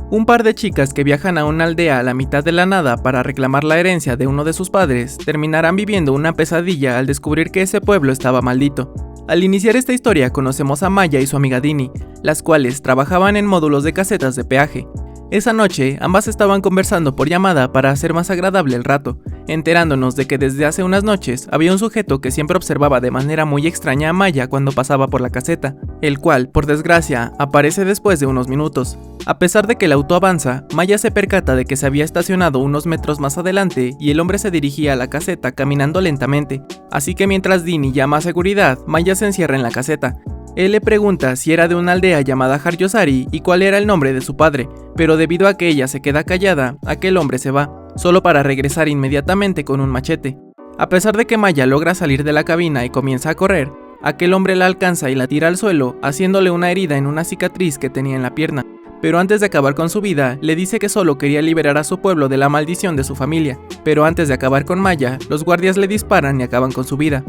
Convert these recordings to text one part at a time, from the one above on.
Un par de chicas que viajan a una aldea a la mitad de la nada para reclamar la herencia de uno de sus padres terminarán viviendo una pesadilla al descubrir que ese pueblo estaba maldito. Al iniciar esta historia conocemos a Maya y su amiga Dini, las cuales trabajaban en módulos de casetas de peaje. Esa noche, ambas estaban conversando por llamada para hacer más agradable el rato, enterándonos de que desde hace unas noches había un sujeto que siempre observaba de manera muy extraña a Maya cuando pasaba por la caseta, el cual, por desgracia, aparece después de unos minutos. A pesar de que el auto avanza, Maya se percata de que se había estacionado unos metros más adelante y el hombre se dirigía a la caseta caminando lentamente, así que mientras Dini llama a seguridad, Maya se encierra en la caseta. Él le pregunta si era de una aldea llamada Haryosari y cuál era el nombre de su padre, pero debido a que ella se queda callada, aquel hombre se va, solo para regresar inmediatamente con un machete. A pesar de que Maya logra salir de la cabina y comienza a correr, aquel hombre la alcanza y la tira al suelo, haciéndole una herida en una cicatriz que tenía en la pierna. Pero antes de acabar con su vida, le dice que solo quería liberar a su pueblo de la maldición de su familia, pero antes de acabar con Maya, los guardias le disparan y acaban con su vida.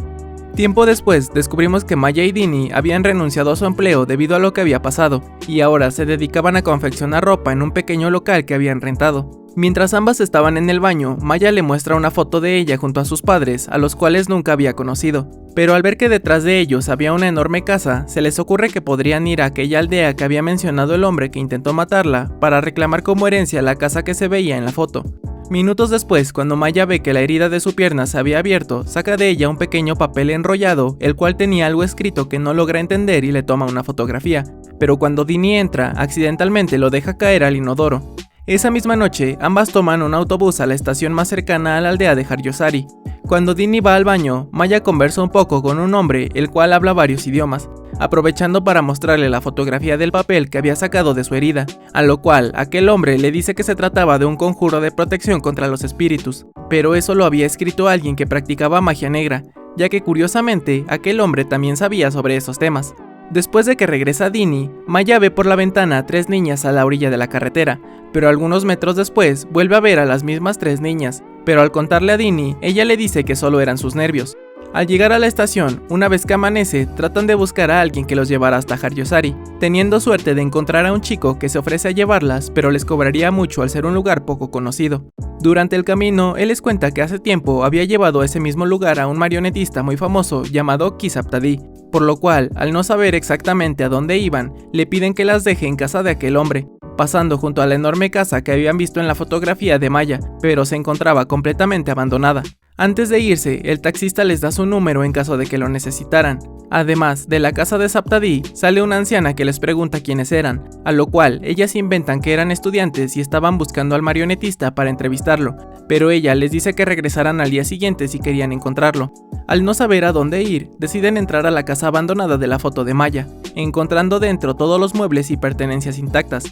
Tiempo después, descubrimos que Maya y Dini habían renunciado a su empleo debido a lo que había pasado, y ahora se dedicaban a confeccionar ropa en un pequeño local que habían rentado. Mientras ambas estaban en el baño, Maya le muestra una foto de ella junto a sus padres, a los cuales nunca había conocido. Pero al ver que detrás de ellos había una enorme casa, se les ocurre que podrían ir a aquella aldea que había mencionado el hombre que intentó matarla, para reclamar como herencia la casa que se veía en la foto. Minutos después, cuando Maya ve que la herida de su pierna se había abierto, saca de ella un pequeño papel enrollado, el cual tenía algo escrito que no logra entender y le toma una fotografía. Pero cuando Dini entra, accidentalmente lo deja caer al inodoro. Esa misma noche, ambas toman un autobús a la estación más cercana a la aldea de Haryosari. Cuando Dini va al baño, Maya conversa un poco con un hombre, el cual habla varios idiomas, aprovechando para mostrarle la fotografía del papel que había sacado de su herida, a lo cual aquel hombre le dice que se trataba de un conjuro de protección contra los espíritus, pero eso lo había escrito alguien que practicaba magia negra, ya que curiosamente aquel hombre también sabía sobre esos temas. Después de que regresa Dini, Maya ve por la ventana a 3 niñas a la orilla de la carretera, pero algunos metros después vuelve a ver a las mismas 3 niñas, pero al contarle a Dini, ella le dice que solo eran sus nervios. Al llegar a la estación, una vez que amanece, tratan de buscar a alguien que los llevara hasta Haryosari, teniendo suerte de encontrar a un chico que se ofrece a llevarlas, pero les cobraría mucho al ser un lugar poco conocido. Durante el camino, él les cuenta que hace tiempo había llevado a ese mismo lugar a un marionetista muy famoso llamado Kisaptadi, por lo cual, al no saber exactamente a dónde iban, le piden que las deje en casa de aquel hombre, pasando junto a la enorme casa que habían visto en la fotografía de Maya, pero se encontraba completamente abandonada. Antes de irse, el taxista les da su número en caso de que lo necesitaran. Además, de la casa de Saptadi sale una anciana que les pregunta quiénes eran, a lo cual ellas inventan que eran estudiantes y estaban buscando al marionetista para entrevistarlo, pero ella les dice que regresaran al día siguiente si querían encontrarlo. Al no saber a dónde ir, deciden entrar a la casa abandonada de la foto de Maya, encontrando dentro todos los muebles y pertenencias intactas.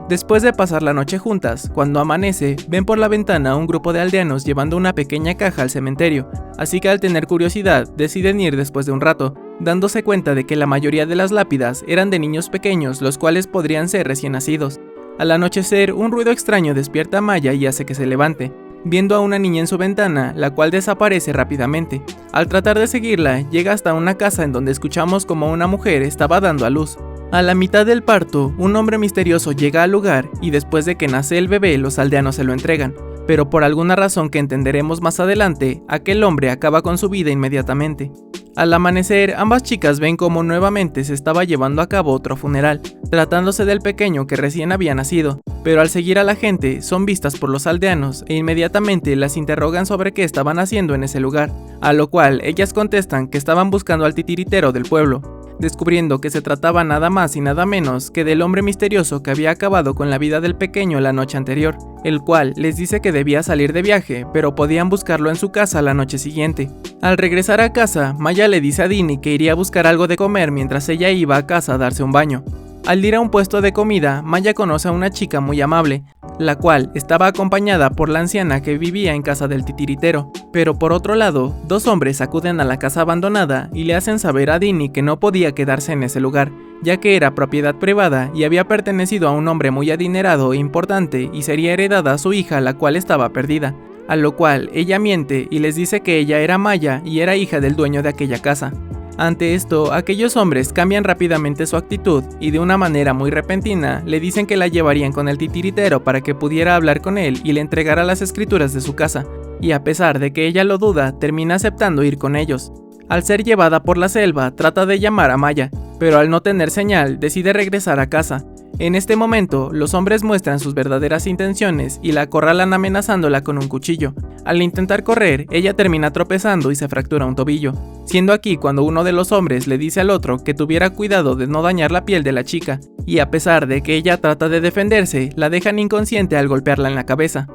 Después de pasar la noche juntas, cuando amanece, ven por la ventana a un grupo de aldeanos llevando una pequeña caja al cementerio, así que al tener curiosidad, deciden ir después de un rato, dándose cuenta de que la mayoría de las lápidas eran de niños pequeños, los cuales podrían ser recién nacidos. Al anochecer, un ruido extraño despierta a Maya y hace que se levante, viendo a una niña en su ventana, la cual desaparece rápidamente. Al tratar de seguirla, llega hasta una casa en donde escuchamos como una mujer estaba dando a luz. A la mitad del parto, un hombre misterioso llega al lugar y después de que nace el bebé, los aldeanos se lo entregan, pero por alguna razón que entenderemos más adelante, aquel hombre acaba con su vida inmediatamente. Al amanecer, ambas chicas ven cómo nuevamente se estaba llevando a cabo otro funeral, tratándose del pequeño que recién había nacido, pero al seguir a la gente, son vistas por los aldeanos e inmediatamente las interrogan sobre qué estaban haciendo en ese lugar, a lo cual ellas contestan que estaban buscando al titiritero del pueblo, descubriendo que se trataba nada más y nada menos que del hombre misterioso que había acabado con la vida del pequeño la noche anterior, el cual les dice que debía salir de viaje, pero podían buscarlo en su casa la noche siguiente. Al regresar a casa, Maya le dice a Dini que iría a buscar algo de comer mientras ella iba a casa a darse un baño. Al ir a un puesto de comida, Maya conoce a una chica muy amable, la cual estaba acompañada por la anciana que vivía en casa del titiritero. Pero por otro lado, 2 hombres acuden a la casa abandonada y le hacen saber a Dini que no podía quedarse en ese lugar, ya que era propiedad privada y había pertenecido a un hombre muy adinerado e importante y sería heredada a su hija, la cual estaba perdida. A lo cual ella miente y les dice que ella era Maya y era hija del dueño de aquella casa. Ante esto, aquellos hombres cambian rápidamente su actitud y de una manera muy repentina le dicen que la llevarían con el titiritero para que pudiera hablar con él y le entregara las escrituras de su casa, y a pesar de que ella lo duda, termina aceptando ir con ellos. Al ser llevada por la selva, trata de llamar a Maya, pero al no tener señal, decide regresar a casa. En este momento, los hombres muestran sus verdaderas intenciones y la acorralan amenazándola con un cuchillo. Al intentar correr, ella termina tropezando y se fractura un tobillo, siendo aquí cuando uno de los hombres le dice al otro que tuviera cuidado de no dañar la piel de la chica, y a pesar de que ella trata de defenderse, la dejan inconsciente al golpearla en la cabeza.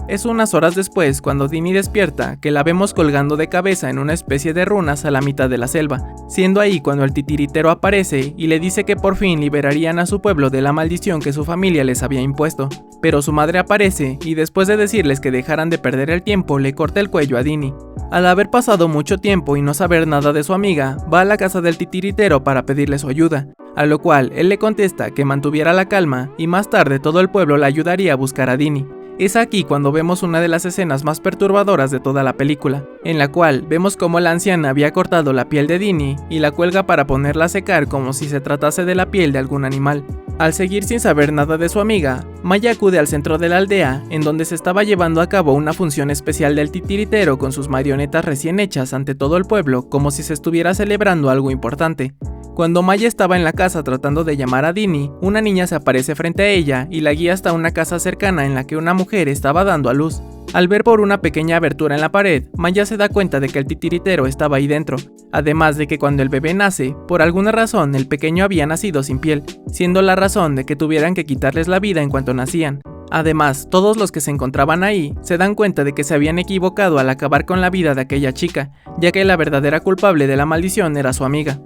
Es unas horas después cuando Dini despierta, que la vemos colgando de cabeza en una especie de runas a la mitad de la selva, siendo ahí cuando el titiritero aparece y le dice que por fin liberarían a su pueblo de la maldición que su familia les había impuesto. Pero su madre aparece y después de decirles que dejaran de perder el tiempo, le corta el cuello a Dini. Al haber pasado mucho tiempo y no saber nada de su amiga, va a la casa del titiritero para pedirle su ayuda, a lo cual él le contesta que mantuviera la calma y más tarde todo el pueblo le ayudaría a buscar a Dini. Es aquí cuando vemos una de las escenas más perturbadoras de toda la película, en la cual vemos cómo la anciana había cortado la piel de Dini y la cuelga para ponerla a secar como si se tratase de la piel de algún animal. Al seguir sin saber nada de su amiga, Maya acude al centro de la aldea, en donde se estaba llevando a cabo una función especial del titiritero con sus marionetas recién hechas ante todo el pueblo, como si se estuviera celebrando algo importante. Cuando Maya estaba en la casa tratando de llamar a Dini, una niña se aparece frente a ella y la guía hasta una casa cercana en la que una mujer estaba dando a luz. Al ver por una pequeña abertura en la pared, Maya se da cuenta de que el titiritero estaba ahí dentro, además de que cuando el bebé nace, por alguna razón el pequeño había nacido sin piel, siendo la razón de que tuvieran que quitarles la vida en cuanto nacían. Además, todos los que se encontraban ahí se dan cuenta de que se habían equivocado al acabar con la vida de aquella chica, ya que la verdadera culpable de la maldición era su amiga.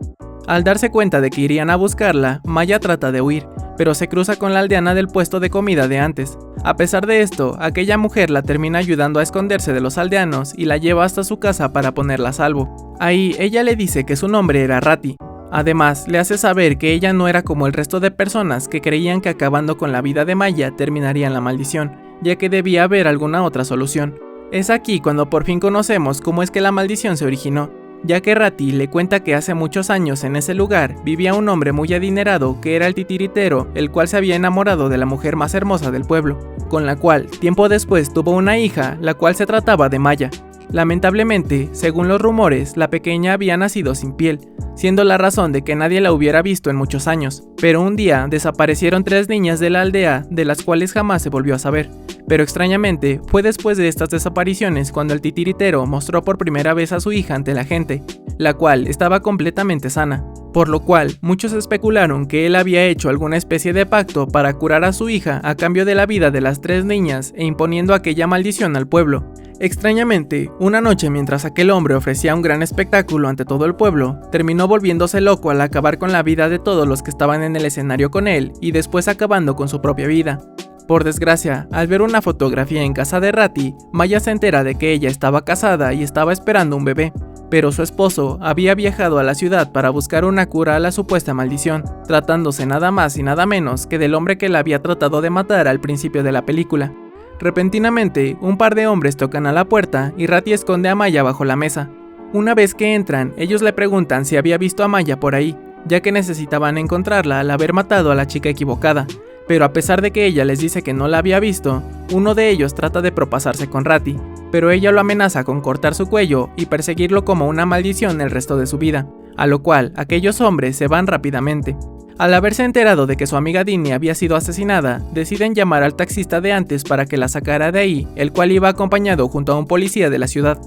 Al darse cuenta de que irían a buscarla, Maya trata de huir, pero se cruza con la aldeana del puesto de comida de antes. A pesar de esto, aquella mujer la termina ayudando a esconderse de los aldeanos y la lleva hasta su casa para ponerla a salvo. Ahí ella le dice que su nombre era Rati. Además, le hace saber que ella no era como el resto de personas que creían que acabando con la vida de Maya terminarían la maldición, ya que debía haber alguna otra solución. Es aquí cuando por fin conocemos cómo es que la maldición se originó, ya que Rati le cuenta que hace muchos años en ese lugar vivía un hombre muy adinerado que era el titiritero, el cual se había enamorado de la mujer más hermosa del pueblo, con la cual tiempo después tuvo una hija, la cual se trataba de Maya. Lamentablemente, según los rumores, la pequeña había nacido sin piel, siendo la razón de que nadie la hubiera visto en muchos años, pero un día desaparecieron 3 niñas de la aldea, de las cuales jamás se volvió a saber. Pero extrañamente, fue después de estas desapariciones cuando el titiritero mostró por primera vez a su hija ante la gente, la cual estaba completamente sana, por lo cual muchos especularon que él había hecho alguna especie de pacto para curar a su hija a cambio de la vida de las 3 niñas e imponiendo aquella maldición al pueblo. Extrañamente, una noche mientras aquel hombre ofrecía un gran espectáculo ante todo el pueblo, terminó volviéndose loco al acabar con la vida de todos los que estaban en el escenario con él y después acabando con su propia vida. Por desgracia, al ver una fotografía en casa de Rati, Maya se entera de que ella estaba casada y estaba esperando un bebé, pero su esposo había viajado a la ciudad para buscar una cura a la supuesta maldición, tratándose nada más y nada menos que del hombre que la había tratado de matar al principio de la película. Repentinamente, un par de hombres tocan a la puerta y Rati esconde a Maya bajo la mesa. Una vez que entran, ellos le preguntan si había visto a Maya por ahí, ya que necesitaban encontrarla al haber matado a la chica equivocada. Pero a pesar de que ella les dice que no la había visto, uno de ellos trata de propasarse con Rati, pero ella lo amenaza con cortar su cuello y perseguirlo como una maldición el resto de su vida, a lo cual aquellos hombres se van rápidamente. Al haberse enterado de que su amiga Dini había sido asesinada, deciden llamar al taxista de antes para que la sacara de ahí, el cual iba acompañado junto a un policía de la ciudad.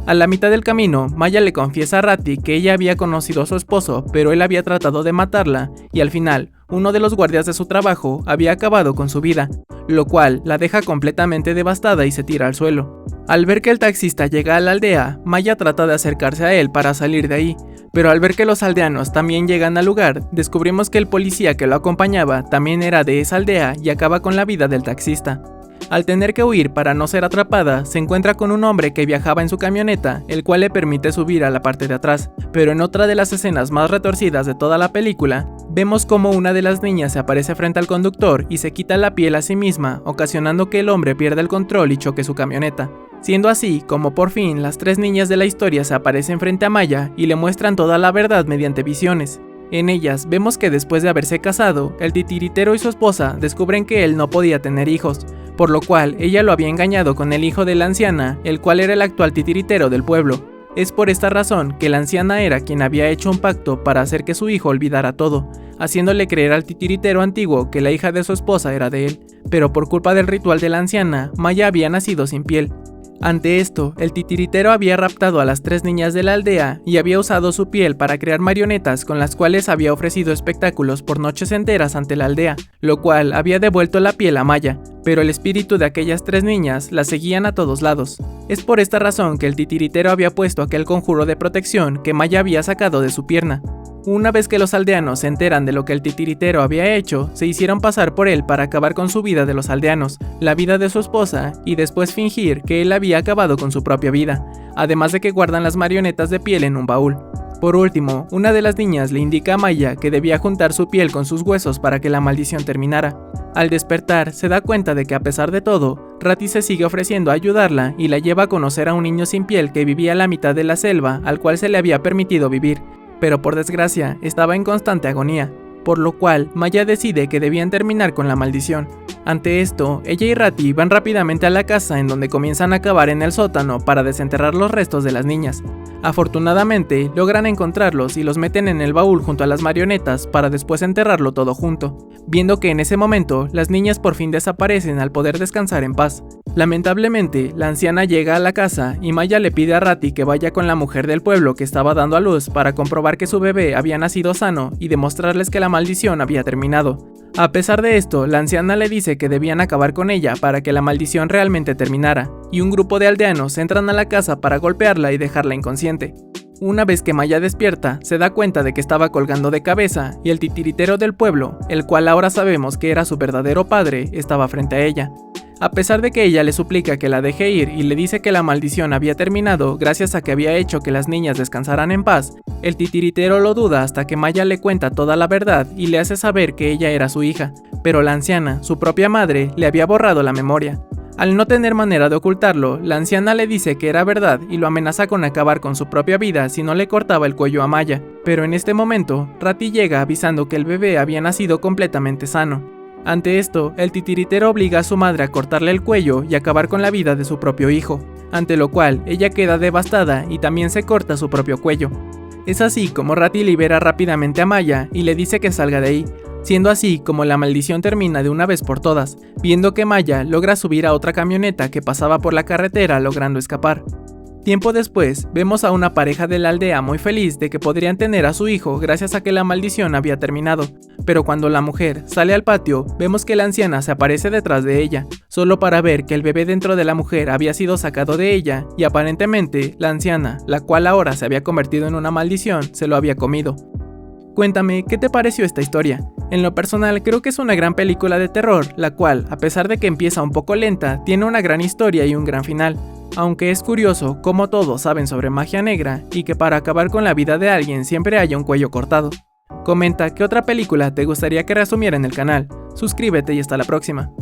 A la mitad del camino, Maya le confiesa a Rati que ella había conocido a su esposo, pero él había tratado de matarla, y al final, uno de los guardias de su trabajo había acabado con su vida, lo cual la deja completamente devastada y se tira al suelo. Al ver que el taxista llega a la aldea, Maya trata de acercarse a él para salir de ahí, pero al ver que los aldeanos también llegan al lugar, descubrimos que el policía que lo acompañaba también era de esa aldea y acaba con la vida del taxista. Al tener que huir para no ser atrapada, se encuentra con un hombre que viajaba en su camioneta, el cual le permite subir a la parte de atrás. Pero en otra de las escenas más retorcidas de toda la película, vemos como una de las niñas se aparece frente al conductor y se quita la piel a sí misma, ocasionando que el hombre pierda el control y choque su camioneta. siendo así como por fin las 3 niñas de la historia se aparecen frente a Maya y le muestran toda la verdad mediante visiones. En ellas vemos que después de haberse casado, el titiritero y su esposa descubren que él no podía tener hijos, por lo cual ella lo había engañado con el hijo de la anciana, el cual era el actual titiritero del pueblo. Es por esta razón que la anciana era quien había hecho un pacto para hacer que su hijo olvidara todo, haciéndole creer al titiritero antiguo que la hija de su esposa era de él, pero por culpa del ritual de la anciana, Maya había nacido sin piel. Ante esto, el titiritero había raptado a las 3 niñas de la aldea y había usado su piel para crear marionetas con las cuales había ofrecido espectáculos por noches enteras ante la aldea, lo cual había devuelto la piel a Maya, pero el espíritu de aquellas 3 niñas la seguían a todos lados. Es por esta razón que el titiritero había puesto aquel conjuro de protección que Maya había sacado de su pierna. Una vez que los aldeanos se enteran de lo que el titiritero había hecho, se hicieron pasar por él para acabar con su vida de los aldeanos, la vida de su esposa y después fingir que él había acabado con su propia vida, además de que guardan las marionetas de piel en un baúl. Por último, una de las niñas le indica a Maya que debía juntar su piel con sus huesos para que la maldición terminara. Al despertar, se da cuenta de que a pesar de todo, Rati se sigue ofreciendo a ayudarla y la lleva a conocer a un niño sin piel que vivía a la mitad de la selva al cual se le había permitido vivir, pero por desgracia estaba en constante agonía, por lo cual Maya decide que debían terminar con la maldición. Ante esto, ella y Rati van rápidamente a la casa en donde comienzan a cavar en el sótano para desenterrar los restos de las niñas. Afortunadamente, logran encontrarlos y los meten en el baúl junto a las marionetas para después enterrarlo todo junto, viendo que en ese momento las niñas por fin desaparecen al poder descansar en paz. Lamentablemente, la anciana llega a la casa y Maya le pide a Rati que vaya con la mujer del pueblo que estaba dando a luz para comprobar que su bebé había nacido sano y demostrarles que la maldición había terminado. A pesar de esto, la anciana le dice que debían acabar con ella para que la maldición realmente terminara, y un grupo de aldeanos entran a la casa para golpearla y dejarla inconsciente. Una vez que Maya despierta, se da cuenta de que estaba colgando de cabeza y el titiritero del pueblo, el cual ahora sabemos que era su verdadero padre, estaba frente a ella. A pesar de que ella le suplica que la deje ir y le dice que la maldición había terminado gracias a que había hecho que las niñas descansaran en paz, el titiritero lo duda hasta que Maya le cuenta toda la verdad y le hace saber que ella era su hija, pero la anciana, su propia madre, le había borrado la memoria. Al no tener manera de ocultarlo, la anciana le dice que era verdad y lo amenaza con acabar con su propia vida si no le cortaba el cuello a Maya, pero en este momento, Rati llega avisando que el bebé había nacido completamente sano. Ante esto, el titiritero obliga a su madre a cortarle el cuello y acabar con la vida de su propio hijo, ante lo cual ella queda devastada y también se corta su propio cuello. Es así como Rati libera rápidamente a Maya y le dice que salga de ahí, siendo así como la maldición termina de una vez por todas, viendo que Maya logra subir a otra camioneta que pasaba por la carretera logrando escapar. Tiempo después, vemos a una pareja de la aldea muy feliz de que podrían tener a su hijo gracias a que la maldición había terminado, pero cuando la mujer sale al patio, vemos que la anciana se aparece detrás de ella, solo para ver que el bebé dentro de la mujer había sido sacado de ella y aparentemente la anciana, la cual ahora se había convertido en una maldición, se lo había comido. Cuéntame, ¿qué te pareció esta historia? En lo personal creo que es una gran película de terror, la cual, a pesar de que empieza un poco lenta, tiene una gran historia y un gran final. Aunque es curioso cómo todos saben sobre magia negra y que para acabar con la vida de alguien siempre haya un cuello cortado. Comenta qué otra película te gustaría que resumiera en el canal. Suscríbete y hasta la próxima.